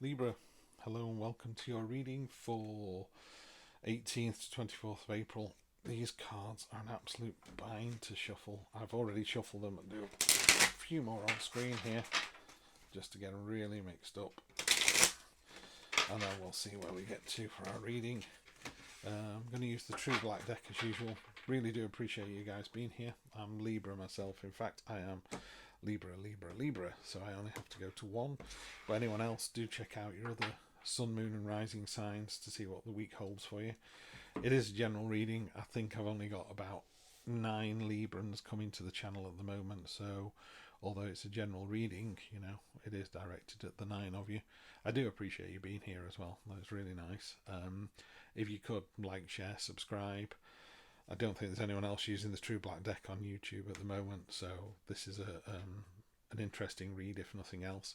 Libra, hello and welcome to your reading for 18th to 24th of April. These cards are an absolute bind to shuffle. I've already shuffled them and do a few more on screen here just to get them really mixed up. And then we'll see where we get to for our reading. I'm going to use the True Black deck as usual. Really do appreciate you guys being here. I'm Libra myself. In fact, I am Libra, so I only have to go to one. But anyone else, do check out your other sun, moon and rising signs to see what the week holds for you. It is a general reading. I think I've only got about 9 Librans coming to the channel at the moment, so although it's a general reading, it is directed at the 9 of you. I do appreciate you being here as well. That's really nice. If you could like, share, subscribe. I don't think there's anyone else using the True Black deck on YouTube at the moment, so this is an interesting read, if nothing else.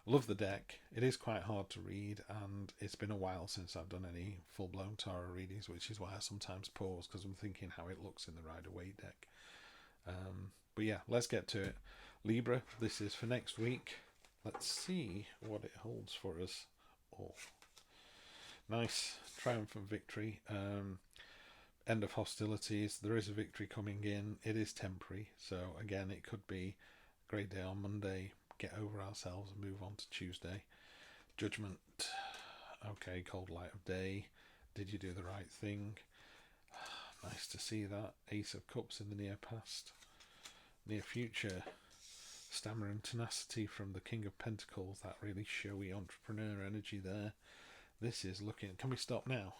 I love the deck. It is quite hard to read, and it's been a while since I've done any full-blown tarot readings, which is why I sometimes pause, because I'm thinking how it looks in the Rider-Waite deck. But yeah, let's get to it. Libra, this is for next week. Let's see what it holds for us all. Nice, triumphant victory. End of hostilities. There is a victory coming in. It is temporary, so again, it could be a great day on Monday, get over ourselves and move on to Tuesday. Judgment. Okay, cold light of day. Did you do the right thing? Nice to see that. Ace of Cups in the near past. Near future. Stamina and tenacity from the King of Pentacles. That really showy entrepreneur energy there. This is looking... Can we stop now?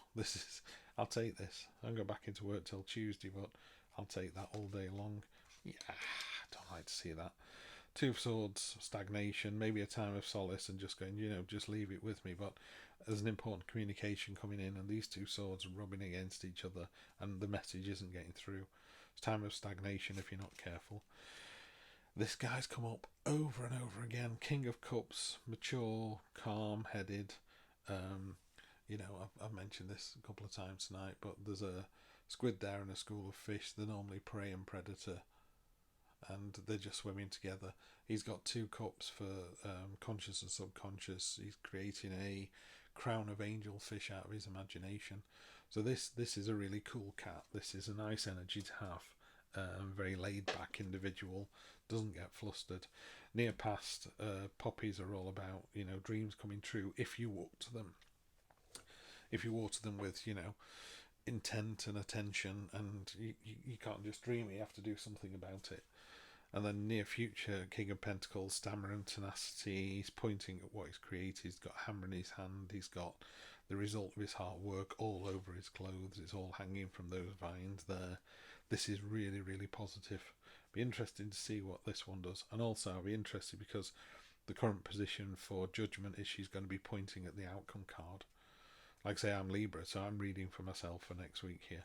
I'll take this. I'll go back into work till Tuesday, but I'll take that all day long. Yeah, I don't like to see that. Two of Swords, stagnation, maybe a time of solace and just going, just leave it with me. But there's an important communication coming in, and these two swords are rubbing against each other, and the message isn't getting through. It's time of stagnation if you're not careful. This guy's come up over and over again. King of Cups, mature, calm-headed. I've mentioned this a couple of times tonight, but there's a squid there and a school of fish. They're normally prey and predator, and they're just swimming together. He's got 2 cups for conscious and subconscious. He's creating a crown of angel fish out of his imagination. So this is a really cool cat. This is a nice energy to have. Very laid back individual, doesn't get flustered. Near past, poppies are all about dreams coming true if you water them. If you water them with intent and attention, and you can't just dream it, you have to do something about it. And then near future, King of Pentacles, stamina and tenacity. He's pointing at what he's created. He's got a hammer in his hand. He's got the result of his hard work all over his clothes. It's all hanging from those vines there. This is really, really positive. Be interesting to see what this one does. And also I'll be interested because the current position for Judgment is she's going to be pointing at the outcome card. Like I say, I'm Libra, so I'm reading for myself for next week here.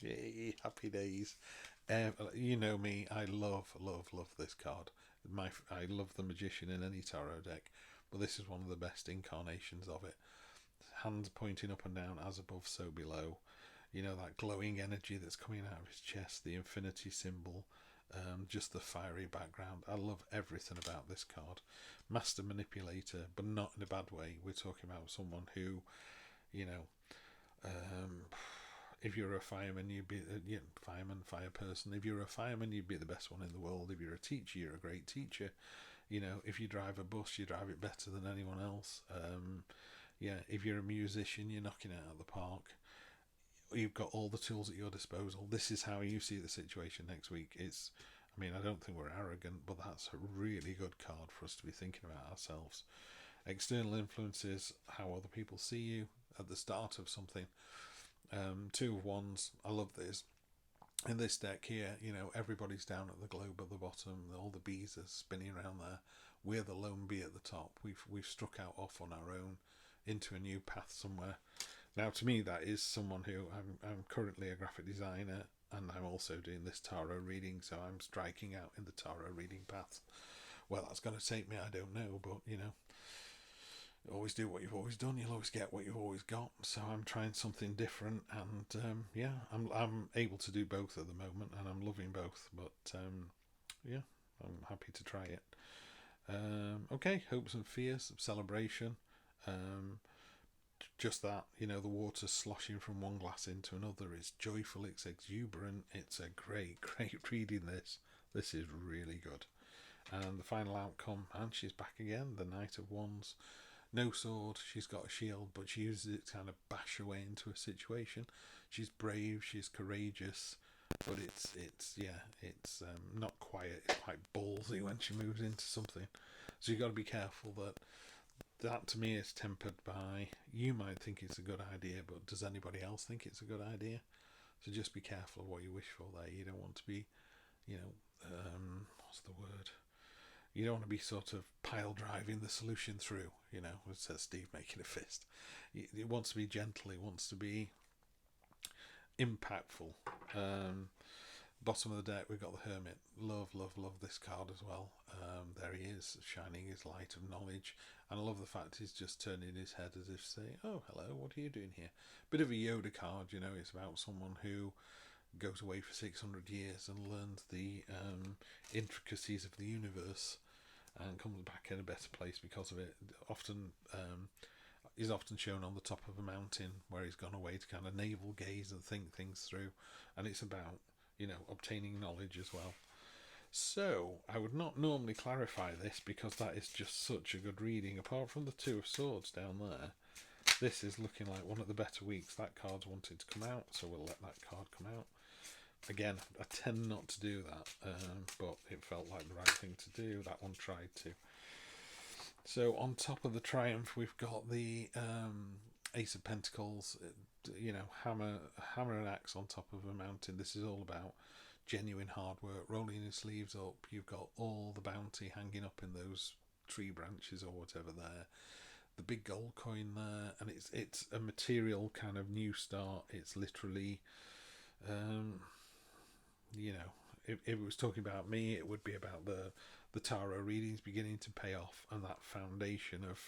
Yay, happy days. You know me, I love this card. I love the Magician in any tarot deck, but this is one of the best incarnations of it. Hands pointing up and down, as above, so below. That glowing energy that's coming out of his chest, the infinity symbol, just the fiery background. I love everything about this card. Master manipulator, but not in a bad way. We're talking about someone who, if you're a fireman, you'd be fire person. If you're a fireman, you'd be the best one in the world. If you're a teacher, you're a great teacher. If you drive a bus, you drive it better than anyone else. If you're a musician, you're knocking it out of the park. You've got all the tools at your disposal. This is how you see the situation next week. I don't think we're arrogant, but that's a really good card for us to be thinking about ourselves. External influences, how other people see you at the start of something. 2 of Wands, I love this. In this deck here, everybody's down at the globe at the bottom. All the bees are spinning around there. We're the lone bee at the top. We've struck out off on our own into a new path somewhere. Now, to me, that is someone who I'm currently a graphic designer, and I'm also doing this tarot reading, so I'm striking out in the tarot reading path. Well, that's going to take me, I don't know, but always do what you've always done. You'll always get what you've always got. So I'm trying something different, and I'm able to do both at the moment, and I'm loving both. But I'm happy to try it. Okay, hopes and fears, celebration. Um, just that, you know, the water sloshing from one glass into another is joyful, it's exuberant, it's a great, great reading. This is really good. And the final outcome, and she's back again, the Knight of Wands. No sword, she's got a shield, but she uses it to kind of bash her way into a situation. She's brave, she's courageous, but it's not quiet. It's quite ballsy when she moves into something. So you've got to be careful that to me is tempered by, you might think it's a good idea, but does anybody else think it's a good idea? So just be careful of what you wish for there. You don't want to be, you know, what's the word? You don't want to be sort of pile driving the solution through, you know, it says Steve making a fist. It wants to be gentle, it wants to be impactful. Bottom of the deck, we've got the Hermit. Love, love, love this card as well. There he is, shining his light of knowledge. And I love the fact he's just turning his head as if to say, oh, hello, what are you doing here? Bit of a Yoda card, you know, it's about someone who goes away for 600 years and learns the intricacies of the universe and comes back in a better place because of it. Often, he's often shown on the top of a mountain where he's gone away to kind of navel gaze and think things through. And it's about, you know, obtaining knowledge as well. So, I would not normally clarify this because that is just such a good reading. Apart from the Two of Swords down there, this is looking like one of the better weeks. That card's wanted to come out, so we'll let that card come out. Again, I tend not to do that, but it felt like the right thing to do. That one tried to. So, on top of the Triumph, we've got the Ace of Pentacles, you know, hammer and axe on top of a mountain. This is all about genuine hard work, rolling your sleeves up. You've got all the bounty hanging up in those tree branches or whatever there. The big gold coin there, and it's a material kind of new start. It's literally, you know, if it was talking about me, it would be about the tarot readings beginning to pay off and that foundation of,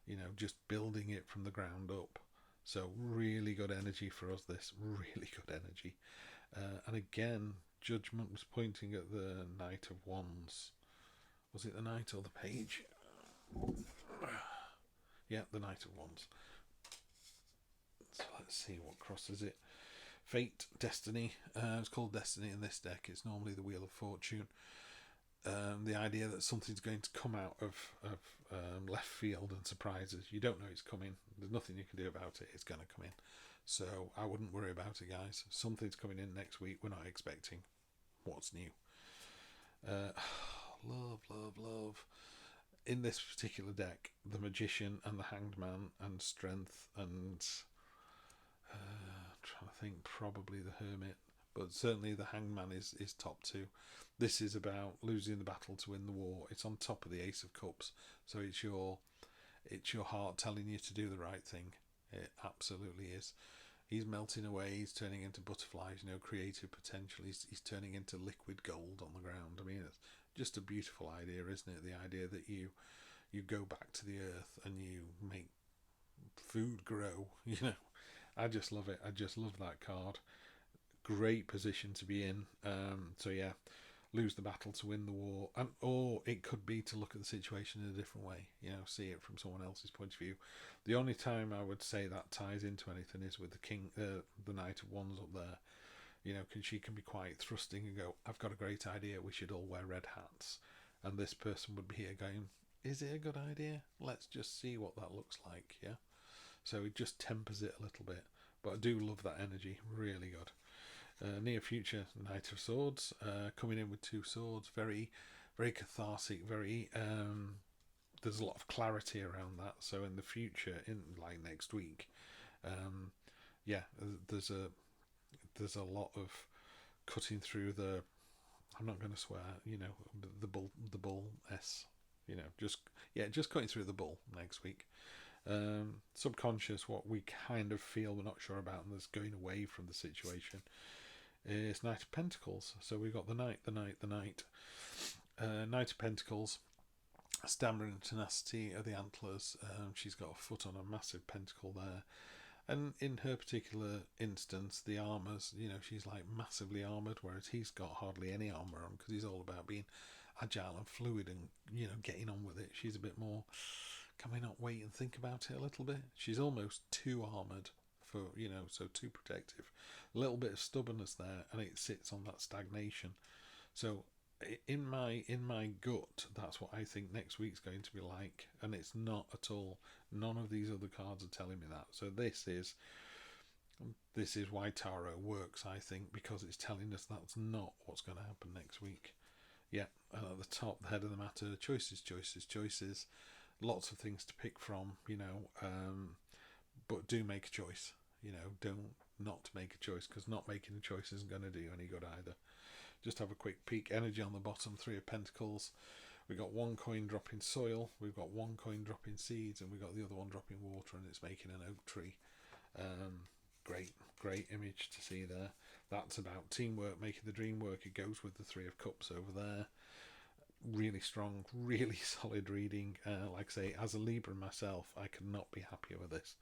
you know, just building it from the ground up. So really good energy for us, this really good energy. And again, Judgment was pointing at the Knight of Wands. Was it the Knight or the Page? Yeah, the Knight of Wands. So let's see what crosses it. Fate, Destiny. It's called Destiny in this deck. It's normally the Wheel of Fortune. The idea that something's going to come out of left field and surprises. You don't know it's coming. There's nothing you can do about it. It's going to come in. So I wouldn't worry about it, guys. Something's coming in next week. We're not expecting what's new. Love, love, love. In this particular deck, the Magician and the Hanged Man and Strength and trying to think, probably the Hermit, but certainly the Hanged Man is top two. This is about losing the battle to win the war. It's on top of the Ace of Cups, so it's your heart telling you to do the right thing. It absolutely is. He's melting away. He's turning into butterflies. You know, creative potential. He's turning into liquid gold on the ground. I mean, it's just a beautiful idea, isn't it? The idea that you go back to the earth and you make food grow. You know, I just love it. I just love that card. Great position to be in. So yeah, lose the battle to win the war, and or it could be to look at the situation in a different way. You know, see it from someone else's point of view. The only time I would say that ties into anything is with the Knight of Wands up there. You know, because she can be quite thrusting and go, "I've got a great idea. We should all wear red hats," and this person would be here going, "Is it a good idea? Let's just see what that looks like." Yeah. So it just tempers it a little bit. But I do love that energy. Really good. Near future, Knight of Swords, coming in with two swords, very, very cathartic, very, there's a lot of clarity around that. So in the future, in like next week, yeah, there's a lot of cutting through the, I'm not going to swear, you know, the bull s, you know, just cutting through the bull next week. Subconscious, what we kind of feel we're not sure about, and that's going away from the situation, is Knight of Pentacles. So we've got the Knight. Knight of Pentacles, stamina and tenacity are the antlers. She's got a foot on a massive pentacle there. And in her particular instance, the armours, you know, she's like massively armoured, whereas he's got hardly any armour on because he's all about being agile and fluid and, you know, getting on with it. She's a bit more, can we not wait and think about it a little bit? She's almost too armoured for, you know, so too protective. A little bit of stubbornness there, and it sits on that stagnation. So in my gut, that's what I think next week's going to be like, and it's not at all. None of these other cards are telling me that. So this is why tarot works, I think, because it's telling us that's not what's going to happen next week. Yeah, and at the top, the head of the matter, choices, choices, choices. Lots of things to pick from, you know, but do make a choice. You know, don't not make a choice, because not making a choice isn't going to do you any good either. Just have a quick peek. Energy on the bottom, 3 of Pentacles. We've got 1 coin dropping soil, we've got 1 coin dropping seeds, and we've got the other one dropping water, and it's making an oak tree. Great image to see there. That's about teamwork, making the dream work. It goes with the 3 of Cups over there. Really strong, really solid reading. Like I say, as a Libra myself, I could not be happier with this.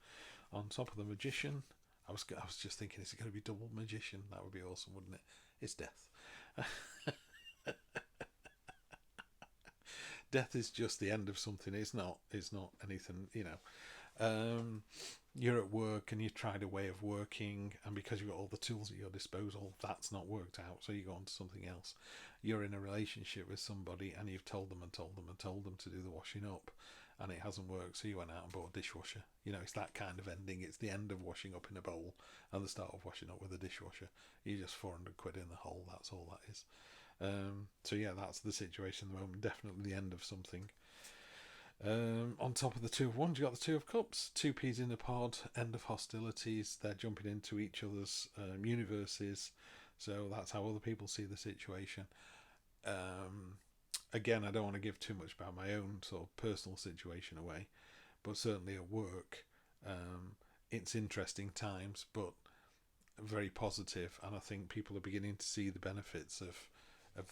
On top of the Magician, I was just thinking, is it going to be double Magician? That would be awesome, wouldn't it? It's Death. Death is just the end of something. It's not anything, you know. You're at work and you've tried a way of working, and because you've got all the tools at your disposal, that's not worked out, so you go on to something else. You're in a relationship with somebody and you've told them to do the washing up, and it hasn't worked, so you went out and bought a dishwasher. You know, it's that kind of ending. It's the end of washing up in a bowl and the start of washing up with a dishwasher. You're just 400 quid in the hole, that's all that is. So yeah, that's the situation at the moment. Definitely the end of something. On top of the 2 of Wands, you got the 2 of Cups. 2 peas in a pod, end of hostilities. They're jumping into each other's universes, so that's how other people see the situation. Again, I don't want to give too much about my own sort of personal situation away, but certainly at work, it's interesting times, but very positive, and I think people are beginning to see the benefits of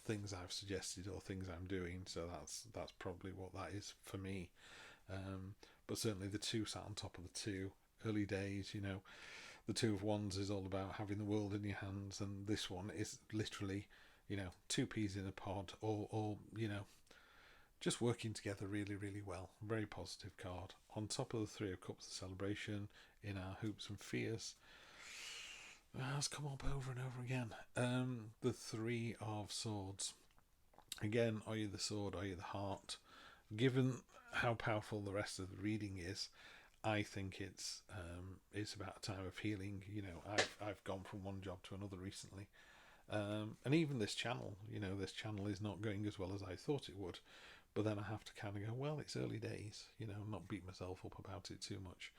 things I've suggested or things I'm doing. So that's probably what that is for me. But certainly the 2 sat on top of the 2. Early days, you know. The 2 of Wands is all about having the world in your hands, and this one is literally, you know, 2 peas in a pod, or you know, just working together really, really well. Very positive card. On top of the 3 of Cups, the celebration in our hopes and fears. Has come up over and over again. The 3 of Swords. Again, are you the sword? Are you the heart? Given how powerful the rest of the reading is, I think it's about a time of healing. You know, I've gone from one job to another recently, and even this channel. You know, this channel is not going as well as I thought it would. But then I have to kind of go, well, it's early days. You know, not beat myself up about it too much.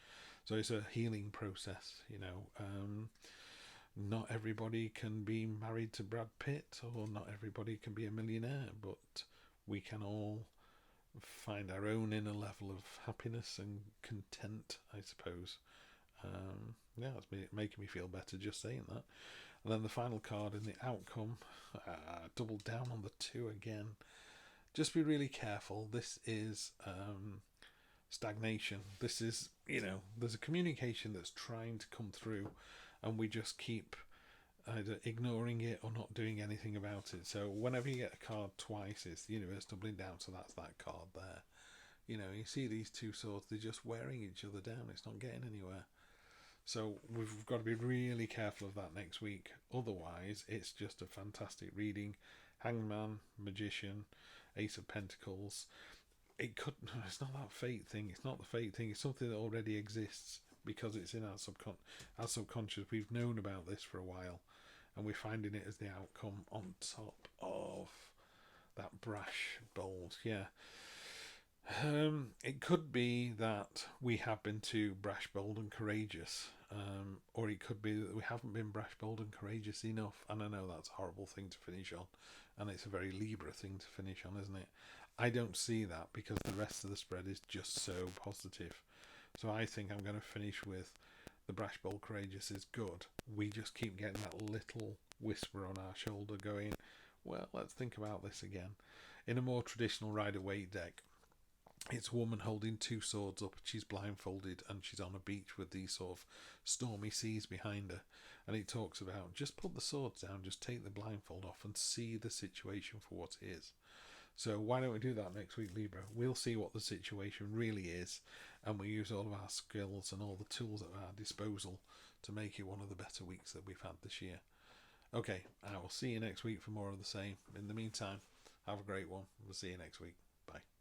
So it's a healing process. You know. Not everybody can be married to Brad Pitt, or not everybody can be a millionaire, but we can all find our own inner level of happiness and content, I suppose. Yeah, it's making me feel better just saying that. And then the final card in the outcome, double down on the 2 again. Just be really careful. This is stagnation. This is, you know, there's a communication that's trying to come through, and we just keep either ignoring it or not doing anything about it. So whenever you get a card twice, it's the universe doubling down, so that's that card there. You know, you see these 2 swords, they're just wearing each other down. It's not getting anywhere. So we've got to be really careful of that next week. Otherwise, it's just a fantastic reading. Hangman, Magician, Ace of Pentacles. It's not that fate thing. It's not the fate thing. It's something that already exists, because it's in our subconscious. We've known about this for a while, and we're finding it as the outcome on top of that brash, bold. Yeah. It could be that we have been too brash, bold and courageous, or it could be that we haven't been brash, bold and courageous enough. And I know that's a horrible thing to finish on, and it's a very Libra thing to finish on, isn't it? I don't see that, because the rest of the spread is just so positive. So I think I'm going to finish with the brash, bold, courageous is good. We just keep getting that little whisper on our shoulder going, well, let's think about this again. In a more traditional Rider-Waite deck, it's a woman holding 2 swords up. She's blindfolded and she's on a beach with these sort of stormy seas behind her. And it talks about, just put the swords down, just take the blindfold off and see the situation for what it is. So why don't we do that next week, Libra? We'll see what the situation really is, and we use all of our skills and all the tools at our disposal to make it one of the better weeks that we've had this year. Okay, I will see you next week for more of the same. In the meantime, have a great one. We'll see you next week. Bye.